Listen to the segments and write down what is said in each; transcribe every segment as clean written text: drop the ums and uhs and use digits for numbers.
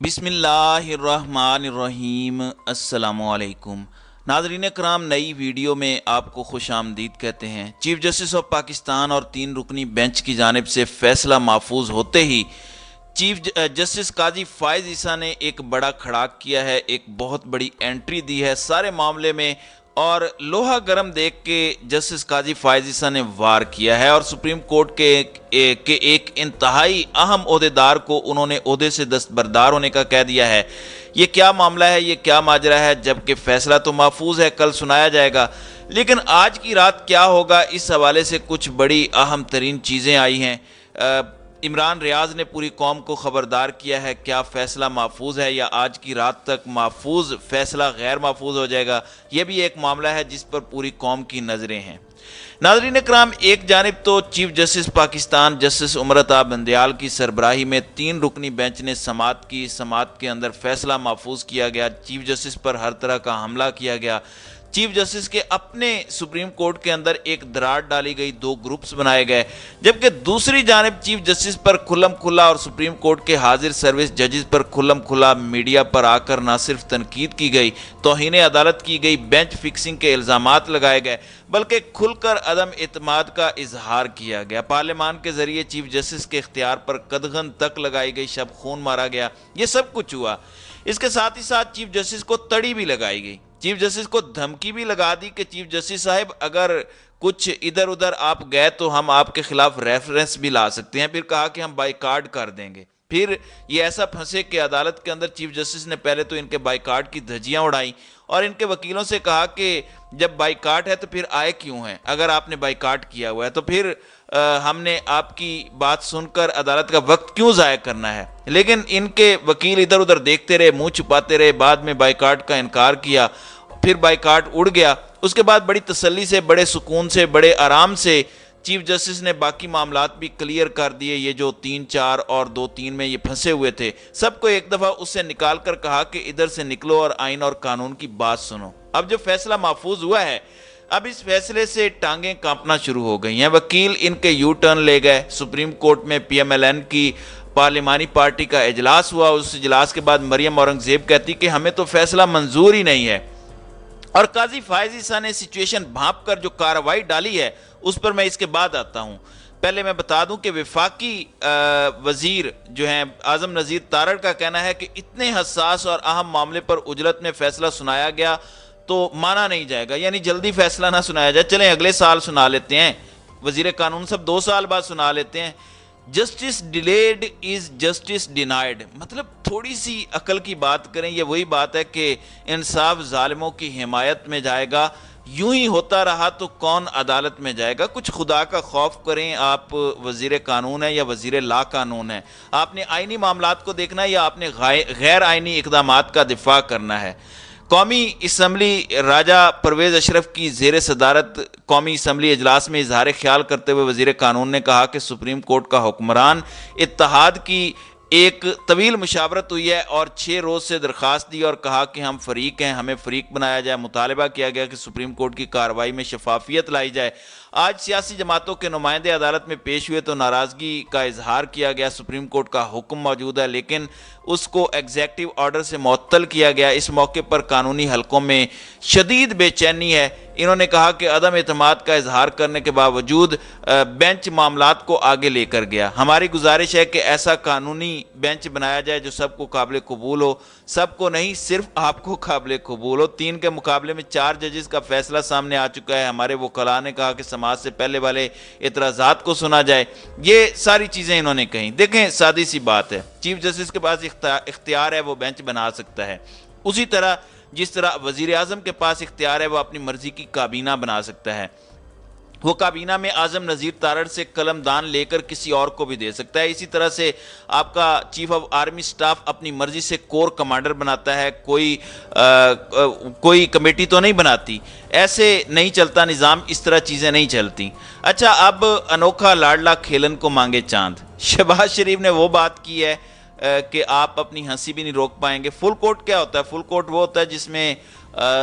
بسم اللہ الرحمن الرحیم۔ السلام علیکم ناظرین کرام، نئی ویڈیو میں آپ کو خوش آمدید کہتے ہیں۔ چیف جسٹس آف پاکستان اور 3 رکنی بینچ کی جانب سے فیصلہ محفوظ ہوتے ہی چیف جسٹس قاضی فائز عیسیٰ نے ایک بڑا کھڑاک کیا ہے، ایک بہت بڑی انٹری دی ہے سارے معاملے میں، اور لوہا گرم دیکھ کے جسٹس قاضی فائز عیسیٰ نے وار کیا ہے اور سپریم کورٹ کے ایک انتہائی اہم عہدیدار کو انہوں نے عہدے سے دستبردار ہونے کا کہہ دیا ہے۔ یہ کیا معاملہ ہے، یہ کیا ماجرا ہے؟ جبکہ فیصلہ تو محفوظ ہے، کل سنایا جائے گا، لیکن آج کی رات کیا ہوگا اس حوالے سے کچھ بڑی اہم ترین چیزیں آئی ہیں۔ عمران ریاض نے پوری قوم کو خبردار کیا ہے، کیا فیصلہ محفوظ ہے یا آج کی رات تک محفوظ فیصلہ غیر محفوظ ہو جائے گا؟ یہ بھی ایک معاملہ ہے جس پر پوری قوم کی نظریں ہیں۔ ناظرین کرام، ایک جانب تو chief justice Pakistan justice Umar Ata Bandial کی سربراہی میں 3 رکنی بینچ نے سماعت کی، سماعت کے اندر فیصلہ محفوظ کیا گیا، چیف جسٹس پر ہر طرح کا حملہ کیا گیا، چیف جسٹس کے اپنے سپریم کورٹ کے اندر ایک دراڑ ڈالی گئی، 2 گروپس بنائے گئے، جبکہ دوسری جانب چیف جسٹس پر کھلم کھلا اور سپریم کورٹ کے حاضر سروس ججز پر کھلم کھلا میڈیا پر آ کر نہ صرف تنقید کی گئی، توہین عدالت کی گئی، بینچ فکسنگ کے الزامات لگائے گئے، بلکہ کھل کر عدم اعتماد کا اظہار کیا گیا۔ پارلیمان کے ذریعے چیف جسٹس کے اختیار پر قدغن تک لگائی گئی، شب خون مارا گیا، یہ سب کچھ ہوا۔ اس کے ساتھ ہی ساتھ چیف جسٹس کو تڑی بھی لگائی گئی، چیف جسٹس کو دھمکی بھی لگا دی کہ چیف جسٹس صاحب اگر کچھ ادھر ادھر آپ گئے تو ہم آپ کے خلاف ریفرنس بھی لا سکتے ہیں۔ پھر کہا کہ ہم بائیکاٹ کر دیں گے۔ پھر یہ ایسا پھنسے کہ عدالت کے اندر چیف جسٹس نے پہلے تو ان کے بائیکاٹ کی دھجیاں اڑائیں اور ان کے وکیلوں سے کہا کہ جب بائیکاٹ ہے تو پھر آئے کیوں ہیں؟ اگر آپ نے بائیکاٹ کیا ہوا ہے تو پھر ہم نے آپ کی بات سن کر عدالت کا وقت کیوں ضائع کرنا ہے؟ لیکن ان کے وکیل ادھر ادھر دیکھتے رہے، منہ چھپاتے رہے، بعد میں بائیکاٹ کا انکار کیا، پھر بائیکاٹ اڑ گیا۔ اس کے بعد بڑی تسلی سے، بڑے سکون سے، بڑے آرام سے چیف جسٹس نے باقی معاملات بھی کلیئر کر دیے۔ یہ جو 3-4 اور 2-3 میں یہ پھنسے ہوئے تھے، سب کو ایک دفعہ اس سے نکال کر کہا کہ ادھر سے نکلو اور آئین اور قانون کی بات سنو۔ اب جو فیصلہ محفوظ ہوا ہے، اب اس فیصلے سے ٹانگیں کانپنا شروع ہو گئی ہیں۔ وکیل ان کے یو ٹرن لے گئے۔ سپریم کورٹ میں پی ایم ایل این کی پارلیمانی پارٹی کا اجلاس ہوا، اس اجلاس کے بعد مریم اورنگزیب کہتی کہ ہمیں تو فیصلہ منظور ہی نہیں ہے، اور قاضی فائز عیسیٰ نے سچویشن بھانپ کر جو کارروائی ڈالی ہے اس پر میں اس کے بعد آتا ہوں۔ پہلے میں بتا دوں کہ وفاقی وزیر جو ہیں اعظم نذیر تارڑ کا کہنا ہے کہ اتنے حساس اور اہم معاملے پر عجلت میں فیصلہ سنایا گیا تو مانا نہیں جائے گا، یعنی جلدی فیصلہ نہ سنایا جائے، چلیں اگلے سال سنا لیتے ہیں، وزیر قانون صاحب 2 سال بعد سنا لیتے ہیں۔ Justice delayed is justice denied, مطلب تھوڑی سی عقل کی بات کریں۔ یہ وہی بات ہے کہ انصاف ظالموں کی حمایت میں جائے گا، یوں ہی ہوتا رہا تو کون عدالت میں جائے گا؟ کچھ خدا کا خوف کریں۔ آپ وزیر قانون ہیں یا وزیر لا قانون ہیں؟ آپ نے آئینی معاملات کو دیکھنا ہے یا آپ نے غیر آئینی اقدامات کا دفاع کرنا ہے؟ قومی اسمبلی راجہ پرویز اشرف کی زیر صدارت قومی اسمبلی اجلاس میں اظہار خیال کرتے ہوئے وزیر قانون نے کہا کہ سپریم کورٹ کا حکمران اتحاد کی ایک طویل مشاورت ہوئی ہے اور 6 روز سے درخواست دی اور کہا کہ ہم فریق ہیں، ہمیں فریق بنایا جائے۔ مطالبہ کیا گیا کہ سپریم کورٹ کی کارروائی میں شفافیت لائی جائے۔ آج سیاسی جماعتوں کے نمائندے عدالت میں پیش ہوئے تو ناراضگی کا اظہار کیا گیا۔ سپریم کورٹ کا حکم موجود ہے لیکن اس کو ایگزیکٹو آرڈر سے معطل کیا گیا۔ اس موقع پر قانونی حلقوں میں شدید بے چینی ہے۔ انہوں نے کہا کہ عدم اعتماد کا اظہار کرنے کے باوجود بینچ معاملات کو آگے لے کر گیا۔ ہماری گزارش ہے کہ ایسا قانونی بینچ بنایا جائے جو سب کو قابل قبول ہو، سب کو نہیں صرف آپ کو قابل قبول ہو۔ 3 کے مقابلے میں 4 ججز کا فیصلہ سامنے آ چکا ہے۔ ہمارے وکلاء نے کہا کہ سماعت سے پہلے والے اعتراضات کو سنا جائے۔ یہ ساری چیزیں انہوں نے کہیں۔ دیکھیں سادی سی بات ہے، چیف جسٹس کے پاس اختیار ہے، وہ بینچ بنا سکتا ہے، اسی طرح جس طرح وزیر اعظم کے پاس اختیار ہے وہ اپنی مرضی کی کابینہ بنا سکتا ہے۔ وہ کابینہ میں اعظم نذیر تارڑ سے قلم دان لے کر کسی اور کو بھی دے سکتا ہے۔ اسی طرح سے آپ کا چیف آف آرمی سٹاف اپنی مرضی سے کور کمانڈر بناتا ہے، کوئی کمیٹی تو نہیں بناتی۔ ایسے نہیں چلتا نظام، اس طرح چیزیں نہیں چلتی۔ اچھا، اب انوکھا لاڈلا کھیلن کو مانگے چاند، شہباز شریف نے وہ بات کی ہے کہ آپ اپنی ہنسی بھی نہیں روک پائیں گے۔ فل کورٹ کیا ہوتا ہے؟ فل کورٹ وہ ہوتا ہے جس میں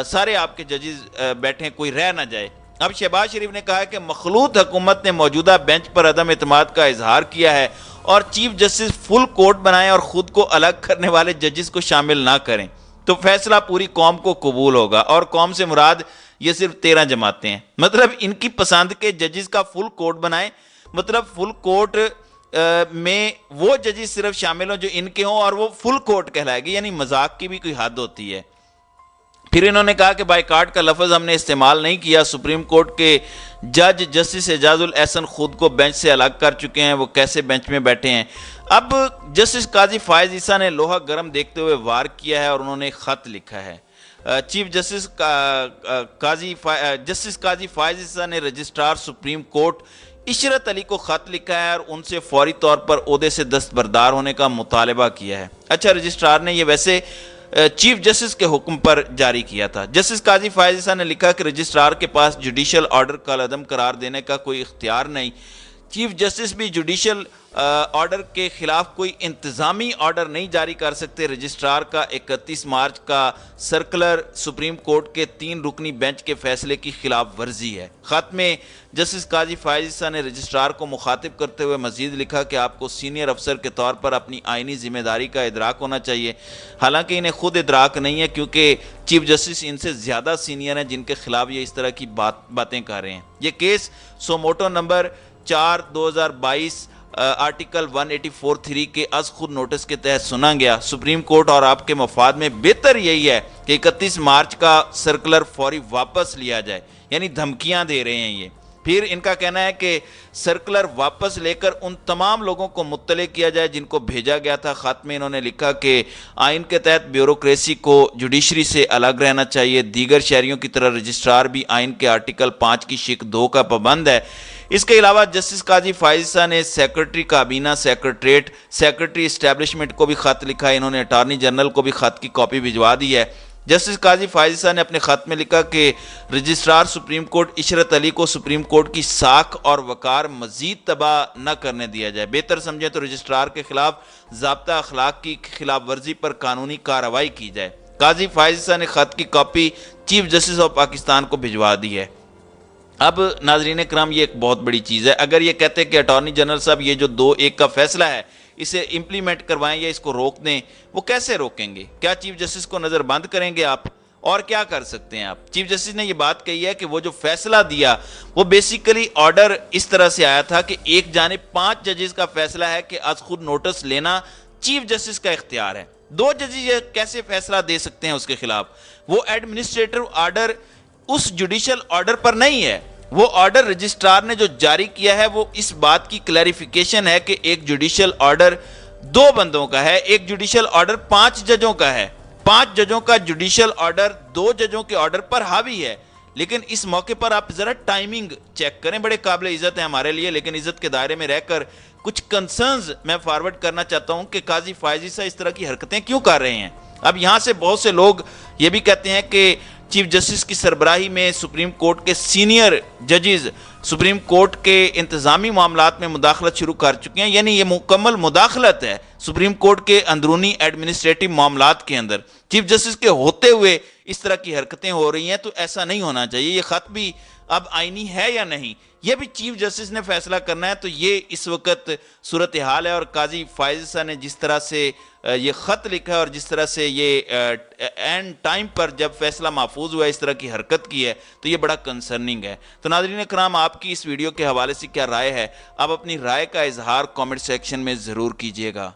سارے آپ کے ججز بیٹھیں، کوئی رہ نہ جائے۔ اب شہباز شریف نے کہا کہ مخلوط حکومت نے موجودہ بینچ پر عدم اعتماد کا اظہار کیا ہے اور چیف جسٹس فل کورٹ بنائیں اور خود کو الگ کرنے والے ججز کو شامل نہ کریں تو فیصلہ پوری قوم کو قبول ہوگا، اور قوم سے مراد یہ صرف 13 جماعتیں ہیں۔ مطلب ان کی پسند کے ججز کا فل کورٹ بنائیں، مطلب فل کورٹ میں وہ ججز صرف شامل ہوں جو ان کے ہوں اور وہ فل کورٹ کہلائے گی، یعنی مذاق کی بھی کوئی حد ہوتی ہے۔ پھر انہوں نے کہا کہ بائیکاٹ کا لفظ ہم نے استعمال نہیں کیا، سپریم کورٹ کے جج جسٹس اعجاز الاحسن خود کو بینچ سے الگ کر چکے ہیں، وہ کیسے بینچ میں بیٹھے ہیں۔ اب جسٹس قاضی فائز عیسیٰ نے لوہا گرم دیکھتے ہوئے وار کیا ہے اور انہوں نے ایک خط لکھا ہے۔ چیف جسٹس قاضی فائز عیسیٰ نے رجسٹرار سپریم کورٹ عشرت علی کو خط لکھا ہے اور ان سے فوری طور پر عہدے سے دستبردار ہونے کا مطالبہ کیا ہے۔ اچھا، رجسٹرار نے یہ ویسے چیف جسٹس کے حکم پر جاری کیا تھا۔ جسٹس قاضی فائز عیسیٰ نے لکھا کہ رجسٹرار کے پاس جوڈیشل آرڈر کالعدم قرار دینے کا کوئی اختیار نہیں، چیف جسٹس بھی جوڈیشل آرڈر کے خلاف کوئی انتظامی آرڈر نہیں جاری کر سکتے۔ رجسٹرار کا 31 مارچ کا سرکلر سپریم کورٹ کے 3 رکنی بینچ کے فیصلے کی خلاف ورزی ہے۔ خط میں جسٹس قاضی فائز عیسیٰ نے رجسٹرار کو مخاطب کرتے ہوئے مزید لکھا کہ آپ کو سینئر افسر کے طور پر اپنی آئینی ذمہ داری کا ادراک ہونا چاہیے، حالانکہ انہیں خود ادراک نہیں ہے کیونکہ چیف جسٹس ان سے زیادہ سینئر ہیں جن کے خلاف یہ اس طرح کی باتیں کر رہے ہیں۔ یہ کیس سوموٹو نمبر 4/2022 آرٹیکل 184(3) کے از خود نوٹس کے تحت سنا گیا۔ سپریم کورٹ اور آپ کے مفاد میں بہتر یہی ہے کہ 31 مارچ کا سرکلر فوری واپس لیا جائے، یعنی دھمکیاں دے رہے ہیں یہ۔ پھر ان کا کہنا ہے کہ سرکلر واپس لے کر ان تمام لوگوں کو مطلع کیا جائے جن کو بھیجا گیا تھا۔ خط میں انہوں نے لکھا کہ آئین کے تحت بیوروکریسی کو جوڈیشری سے الگ رہنا چاہیے، دیگر شہریوں کی طرح رجسٹرار بھی آئین کے آرٹیکل 5 کی شق 2 کا پابند ہے۔ اس کے علاوہ جسٹس قاضی فائز عیسیٰ نے سیکرٹری کابینہ، سیکرٹریٹ، سیکرٹری اسٹیبلشمنٹ کو بھی خط لکھا ہے۔ انہوں نے اٹارنی جنرل کو بھی خط کی کاپی بھجوا دی ہے۔ جسٹس قاضی فائز عیسیٰ نے اپنے خط میں لکھا کہ رجسٹرار سپریم کورٹ عشرت علی کو سپریم کورٹ کی ساکھ اور وقار مزید تباہ نہ کرنے دیا جائے، بہتر سمجھیں تو رجسٹرار کے خلاف ضابطہ اخلاق کی خلاف ورزی پر قانونی کارروائی کی جائے۔ قاضی فائز عیسیٰ نے خط کی copy chief justice of Pakistan کو بھجوا دی ہے۔ اب ناظرین کرام، یہ ایک بہت بڑی چیز ہے۔ اگر یہ کہتے ہیں کہ اٹارنی جنرل صاحب یہ جو 2-1 کا فیصلہ ہے اسے امپلیمنٹ کروائیں یا اس کو روک دیں، وہ کیسے روکیں گے؟ کیا چیف جسٹس کو نظر بند کریں گے آپ؟ اور کیا کر سکتے ہیں آپ؟ چیف جسٹس نے یہ بات کہی ہے کہ وہ جو فیصلہ دیا وہ بیسیکلی آرڈر اس طرح سے آیا تھا کہ ایک جانب 5 ججز کا فیصلہ ہے کہ از خود نوٹس لینا چیف جسٹس کا اختیار ہے، 2 ججز یہ کیسے فیصلہ دے سکتے ہیں اس کے خلاف؟ وہ ایڈمنسٹریٹو آرڈر اس جوڈیشل آرڈر پر نہیں ہے، وہ آرڈر رجسٹرار نے جو جاری کیا ہے وہ اس بات کی کلیریفیکیشن ہے کہ ایک جوڈیشل آرڈر 2 بندوں کا ہے، ایک جوڈیشل آرڈر 5 ججوں کا ہے۔ 5 ججوں کا جوڈیشل آرڈر 2 ججوں کے آرڈر پر حاوی ہے۔ لیکن اس موقع پر آپ ذرا ٹائمنگ چیک کریں، بڑے قابل عزت ہیں ہمارے لیے، لیکن عزت کے دائرے میں رہ کر کچھ کنسرنز میں فارورڈ کرنا چاہتا ہوں کہ قاضی فائز عیسیٰ اس طرح کی حرکتیں کیوں کر رہے ہیں۔ اب یہاں سے بہت سے لوگ یہ بھی کہتے ہیں کہ چیف جسٹس کی سربراہی میں سپریم کورٹ کے سینئر ججز سپریم کورٹ کے انتظامی معاملات میں مداخلت شروع کر چکے ہیں، یعنی یہ مکمل مداخلت ہے سپریم کورٹ کے اندرونی ایڈمنسٹریٹو معاملات کے اندر۔ چیف جسٹس کے ہوتے ہوئے اس طرح کی حرکتیں ہو رہی ہیں تو ایسا نہیں ہونا چاہیے۔ یہ خط بھی اب آئینی ہے یا نہیں، یہ بھی چیف جسٹس نے فیصلہ کرنا ہے۔ تو یہ اس وقت صورتحال ہے، اور قاضی فائز عیسیٰ نے جس طرح سے یہ خط لکھا ہے اور جس طرح سے یہ اینڈ ٹائم پر جب فیصلہ محفوظ ہوا اس طرح کی حرکت کی ہے تو یہ بڑا کنسرننگ ہے۔ تو ناظرین کرام، آپ کی اس ویڈیو کے حوالے سے کیا رائے ہے؟ آپ اپنی رائے کا اظہار کامنٹ سیکشن میں ضرور کیجیے گا۔